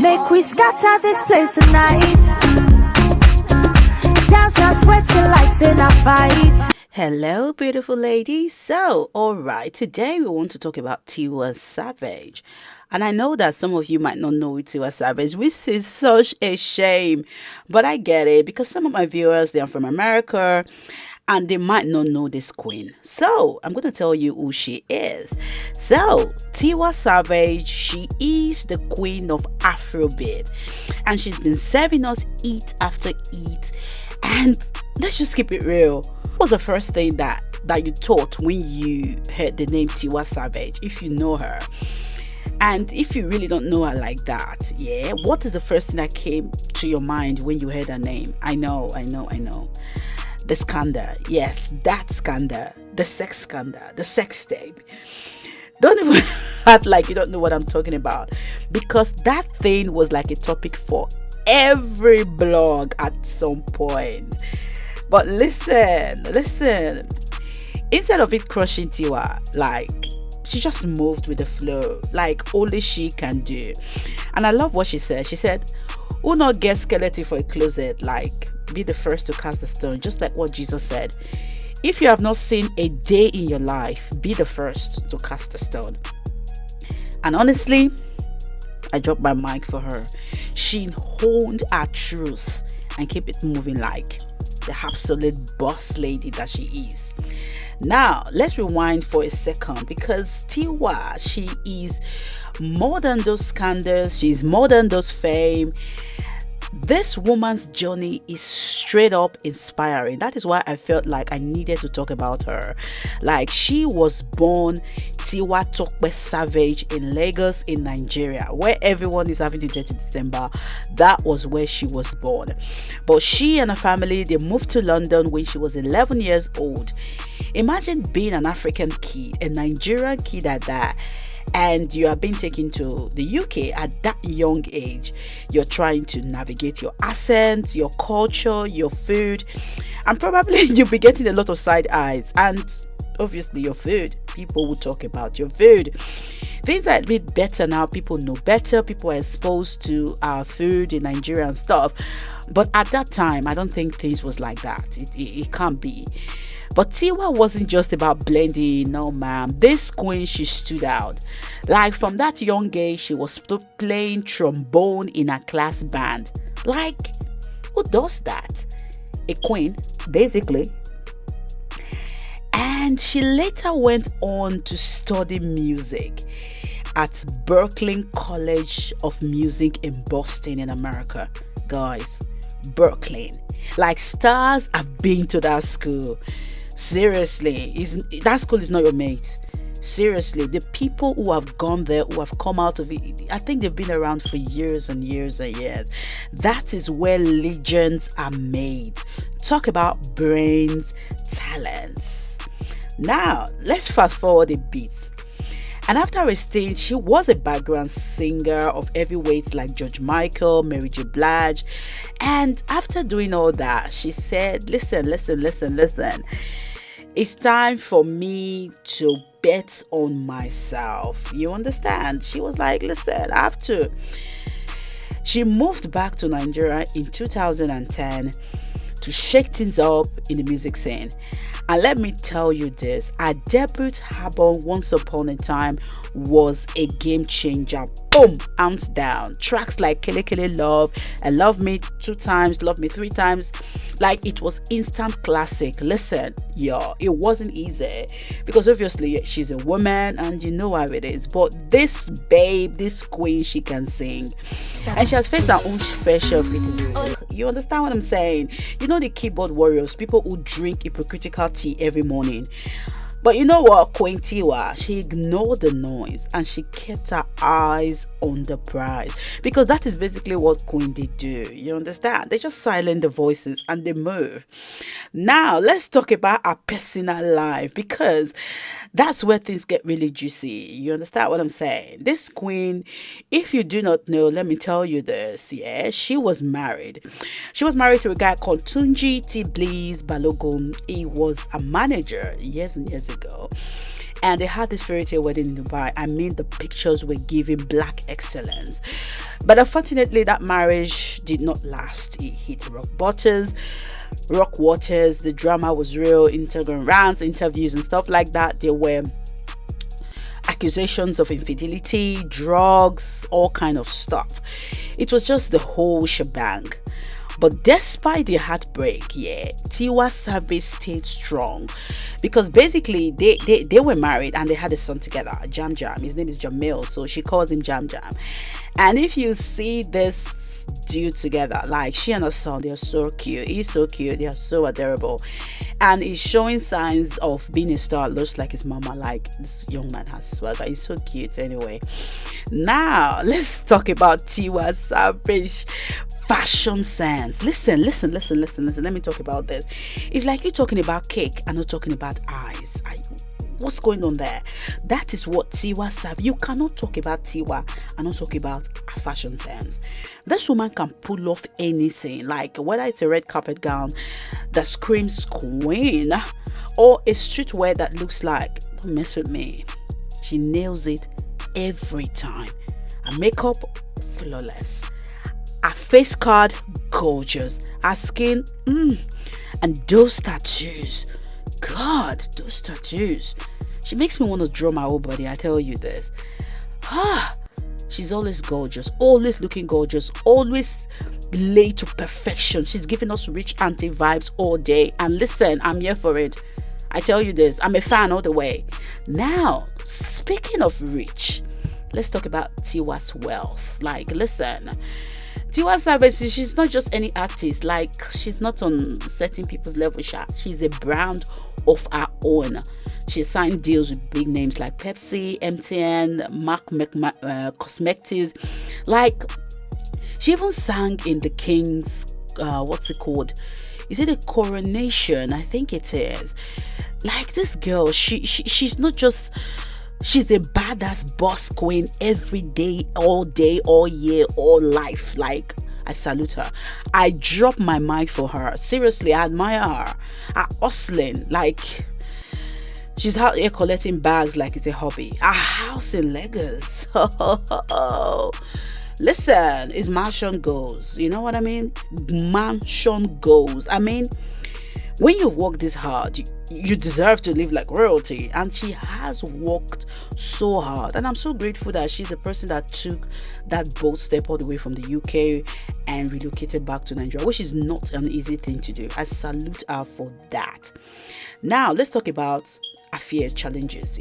Make we scatter this place tonight. Dance and sweating like in a fight. Hello, beautiful ladies. So, all right, today we want to talk about Tiwa Savage. And I know that some of you might not know Tiwa Savage, which is such a shame. But I get it because some of my viewers, they are from America and they might not know this queen. So, I'm going to tell you who she is. So, Tiwa Savage, she is the queen of Afrobeat. And she's been serving us eat after eat. And let's just keep it real. What was the first thing that you thought when you heard the name Tiwa Savage, if you know her? And if you really don't know her like that, yeah, what is the first thing that came to your mind when you heard her name? I know. The scandal. Yes, that scandal. The sex scandal. The sex tape. Don't even act like you don't know what I'm talking about. Because that thing was like a topic for every blog at some point. But listen. Instead of it crushing Tiwa, like, she just moved with the flow, like only she can do. And I love what she said. She said, who not get skeleton for a closet, like, be the first to cast the stone, just like what Jesus said. If you have not seen a day in your life, be the first to cast the stone. And honestly, I dropped my mic for her. She honed her truth and kept it moving like the absolute boss lady that she is. Now, let's rewind for a second because Tiwa, she is more than those scandals. She's more than those fame. This woman's journey is straight up inspiring. That is why I felt like I needed to talk about her. Like, she was born Tiwa Savage in Lagos in Nigeria, where everyone is having the 30th December. That was where she was born. But she and her family, they moved to London when she was 11 years old. Imagine being an African kid, a Nigerian kid at that, and you are being taken to the UK at that young age. You're trying to navigate your accent, your culture, your food, and probably you'll be getting a lot of side eyes. And obviously your food, people will talk about your food. Things are a bit better now. People know better. People are exposed to our food in Nigeria and stuff. But at that time, I don't think things was like that. It can't be. But Tiwa wasn't just about blending, no ma'am. This queen, she stood out. Like, from that young age, she was playing trombone in a class band. Like, who does that? A queen, basically. And she later went on to study music at Berklee College of Music in Boston in America. Guys, Berklee. Like, stars have been to that school. Seriously, that school is not your mate. Seriously, the people who have gone there, who have come out of it, I think they've been around for years and years and years. That is where legends are made. Talk about brains, talents. Now, let's fast forward a bit. And after her stint, she was a background singer of heavyweights like George Michael, Mary J. Blige. And after doing all that, she said, listen. It's time for me to bet on myself. You understand? She was like, listen, I have to. She moved back to Nigeria in 2010 to shake things up in the music scene. And let me tell you this, her debut album, Once Upon a Time, was a game changer. Boom, hands down. Tracks like Kele Kele Love and Love Me 2 times, Love Me 3 times, like, it was instant classic. Listen, yo, it wasn't easy because obviously she's a woman and you know how it is. But this babe, this queen, she can sing, and she has faced her own fair share of criticism. You understand what I'm saying? You know, the keyboard warriors, people who drink hypocritical tea every morning. But you know what, Queen Tiwa, she ignored the noise and she kept her eyes on the prize, because that is basically what Queen they do. You understand? They just silence the voices and they move. Now let's talk about her personal life, because that's where things get really juicy. You understand what I'm saying? This queen, if you do not know, let me tell you this. Yeah, she was married. She was married to a guy called Tunji T. Bliss Balogun. He was a manager years and years ago. and they had this fairy tale wedding in Dubai. I mean, the pictures were giving black excellence. But unfortunately, that marriage did not last. It hit rock waters. The drama was real. Instagram rants, interviews, and stuff like that. There were accusations of infidelity, drugs, all kind of stuff. It was just the whole shebang. But despite the heartbreak, Tiwa Savage stayed strong, because basically they were married and they had a son together, Jam Jam. His name is Jamil, so she calls him Jam Jam. And if you see this dude together, like, she and her son, they're so cute. He's so cute. They are so adorable, and he's showing signs of being a star. Looks like his mama. Like, this young man has swagger. He's so cute. Anyway, now let's talk about Tiwa Savage fashion sense. Listen. Let me talk about this. It's like you talking about cake and not talking about eyes. What's going on there? That is what Tiwa Savage. You cannot talk about Tiwa and not talk about her fashion sense. This woman can pull off anything, like whether it's a red carpet gown that screams queen or a streetwear that looks like, don't mess with me. She nails it every time. Her makeup, flawless. Her face card, gorgeous. Her skin, and those tattoos. God, those tattoos. She makes me want to draw my whole body, I tell you this. She's always gorgeous, always looking gorgeous, always laid to perfection. She's giving us rich auntie vibes all day. And listen, I'm here for it. I tell you this, I'm a fan all the way. Now, speaking of rich, let's talk about Tiwa's wealth. Like, listen, Tiwa Savage, she's not just any artist. Like, she's not on certain people's level. She's a brand of her own. She signed deals with big names like Pepsi, MTN, MAC Cosmetics. Like, she even sang in the King's, what's it called? Is it a coronation? I think it is. Like, this girl, she's not just... She's a badass boss queen every day, all year, all life. Like, I salute her. I drop my mic for her. Seriously, I admire her. Her hustling, like, she's out here collecting bags like it's a hobby. A house in Lagos. Listen, it's mansion goals. You know what I mean? Mansion goals. I mean, when you've worked this hard, you deserve to live like royalty. And she has worked so hard. And I'm so grateful that she's a person that took that bold step all the way from the UK and relocated back to Nigeria, which is not an easy thing to do. I salute her for that. Now, let's talk about her fears, challenges,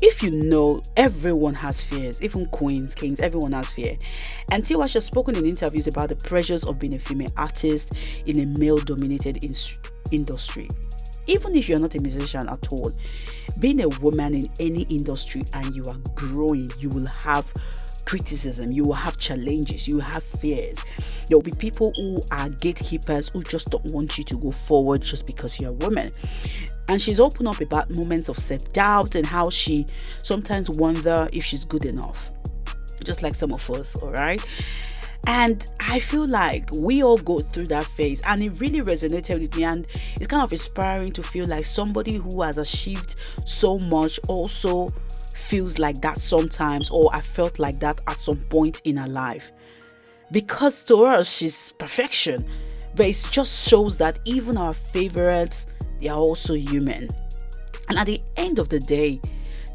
If you know, everyone has fears, even queens, kings, everyone has fear. And Tiwa has spoken in interviews about the pressures of being a female artist in a male-dominated industry. Even if you're not a musician at all, being a woman in any industry and you are growing, you will have criticism, you will have challenges, you will have fears. There will be people who are gatekeepers who just don't want you to go forward just because you're a woman. And she's opened up about moments of self-doubt and how she sometimes wonder if she's good enough, just like some of us, all right? And I feel like we all go through that phase, and it really resonated with me, and it's kind of inspiring to feel like somebody who has achieved so much also feels like that sometimes, or I felt like that at some point in her life. Because to us, she's perfection, but it just shows that even our favorites, they are also human. And at the end of the day,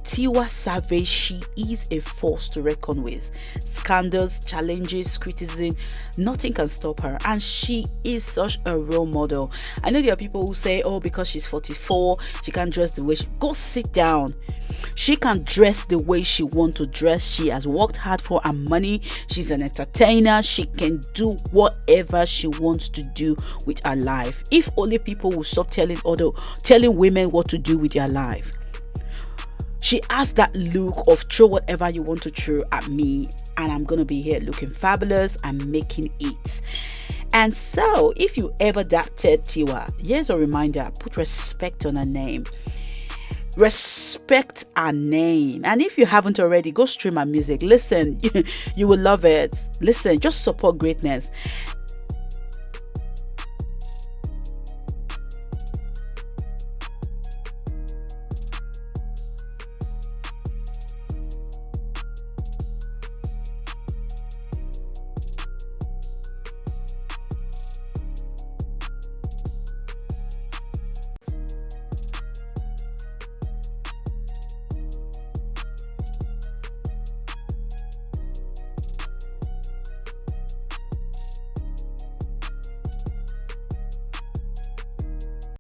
Tiwa Savage, she is a force to reckon with. Scandals, challenges, criticism, nothing can stop her. And she is such a role model. I know there are people who say, oh, because she's 44, she can't dress the way she... Go sit down. She can dress the way she wants to dress. She has worked hard for her money. She's an entertainer. She can do whatever she wants to do with her life. If only people will stop telling women what to do with their life. She has that look of throw whatever you want to throw at me, and I'm gonna be here looking fabulous and making it. And so, if you ever doubted Tiwa, here's a reminder: put respect on her name. Respect her name. And if you haven't already, go stream her music. Listen, you will love it. Listen, just support greatness.